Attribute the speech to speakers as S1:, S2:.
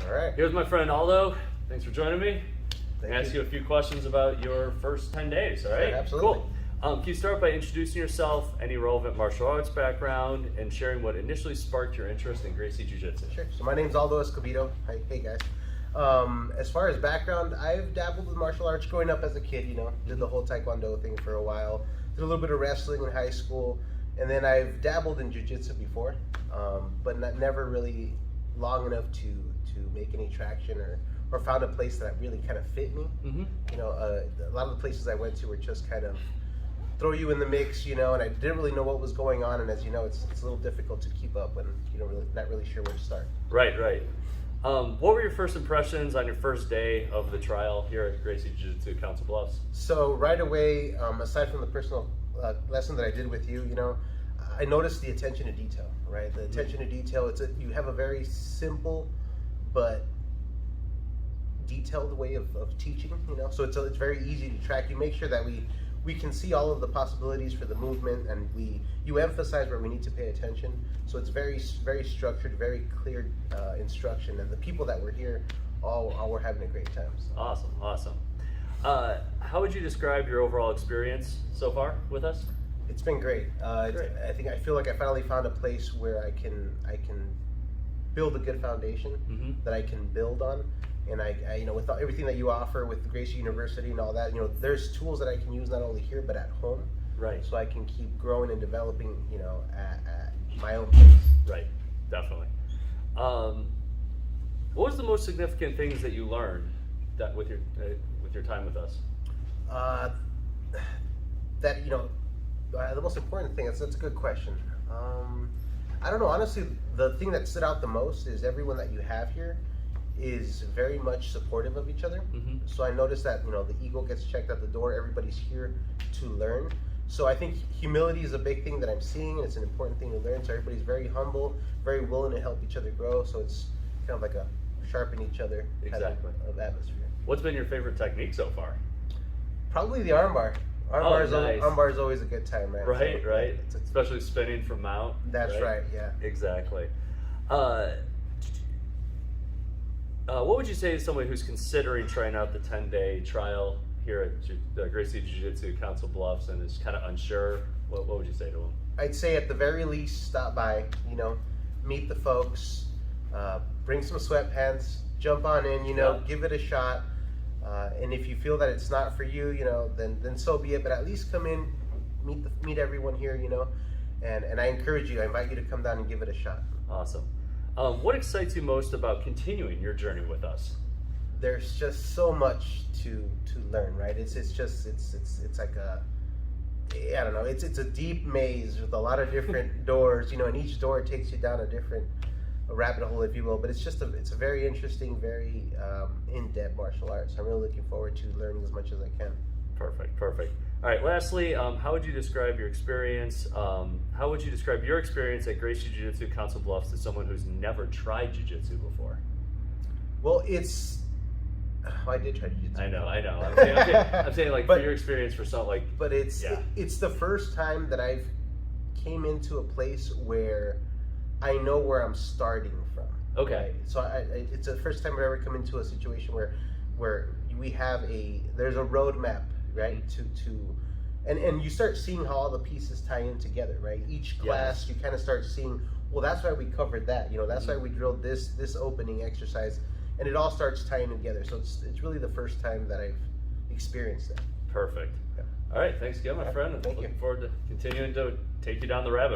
S1: All right.
S2: Here's my friend Aldo. Thanks for joining me.
S1: Thank
S2: Ask you a few questions about your first 10 days, all right?
S1: Sure, absolutely.
S2: Cool. Can you start by introducing yourself, any relevant martial arts background, and sharing what initially sparked your interest in Gracie Jiu-Jitsu?
S1: Sure. So my name's Aldo Escobedo. Hey guys. As far as background, I've dabbled with martial arts growing up as a kid, did the whole Taekwondo thing for a while, did a little bit of wrestling in high school, and then I've dabbled in Jiu-Jitsu before, but never really long enough to make any traction or found a place that really kind of fit me.
S2: Mm-hmm.
S1: A lot of the places I went to were just kind of throw you in the mix, and I didn't really know what was going on, and as you know, it's a little difficult to keep up when not really sure where to start.
S2: Right. What were your first impressions on your first day of the trial here at Gracie Jiu-Jitsu Council Bluffs?
S1: So right away, aside from the personal lesson that I did with you, I noticed the attention to detail, right? The attention to detail, you have a very simple but detailed way of teaching, so it's very easy to track. You make sure that we can see all of the possibilities for the movement, and you emphasize where we need to pay attention. So it's very, very structured, very clear instruction, and the people that were here all were having a great time. So.
S2: Awesome. How would you describe your overall experience so far with us?
S1: It's been great.
S2: Great.
S1: I feel like I finally found a place where I can build a good foundation that I can build on. And I with everything that you offer with the Gracie University and all that, there's tools that I can use not only here but at home.
S2: Right.
S1: So I can keep growing and developing, at my own pace.
S2: Right. Definitely. What was the most significant things that you learned with your time with us?
S1: The most important thing. That's a good question. I don't know. Honestly, the thing that stood out the most is everyone that you have here is very much supportive of each other. So I noticed that the ego gets checked at the door. Everybody's here to learn. So I think humility is a big thing that I'm seeing, and it's an important thing to learn. So everybody's very humble, very willing to help each other grow. So it's kind of like a sharpen each other kind of atmosphere.
S2: What's been your favorite technique so far?
S1: Probably the armbar.
S2: Nice.
S1: Armbar is always a good time, man.
S2: Right,
S1: So,
S2: right. Especially spinning from mount.
S1: That's right. Yeah.
S2: Exactly. What would you say to someone who's considering trying out the 10-day trial here at the Gracie Jiu-Jitsu Council Bluffs and is kind of unsure? What would you say to them?
S1: I'd say at the very least, stop by, meet the folks, bring some sweatpants, jump on in, give it a shot. And if you feel that it's not for you, then so be it. But at least come in, meet everyone here, and I encourage you, I invite you to come down and give it a shot.
S2: Awesome. What excites you most about continuing your journey with us?
S1: There's just so much to learn, right? It's like I don't know, it's a deep maze with a lot of different doors, and each door takes you down a rabbit hole, if you will. But it's a very interesting, very in-depth martial arts. I'm really looking forward to learning as much as I can.
S2: Perfect. All right, lastly, how would you describe your experience? How would you describe your experience at Gracie Jiu-Jitsu Council Bluffs to someone who's never tried Jiu-Jitsu before?
S1: Well, I did try Jiu-Jitsu.
S2: I know. I'm saying like for your experience for something like.
S1: But it's the first time that I've came into a place where I know where I'm starting from.
S2: Okay.
S1: Right? So it's the first time I've ever come into a situation where we have there's a roadmap, right? And you start seeing how all the pieces tie in together, right? Each class, you kind of start seeing, well, that's why we covered that. That's why we drilled this opening exercise, and it all starts tying together. So it's really the first time that I've experienced that.
S2: Perfect. Yeah. All right. Thanks again, my friend.
S1: Thank you.
S2: Looking forward to continuing to take you down the rabbit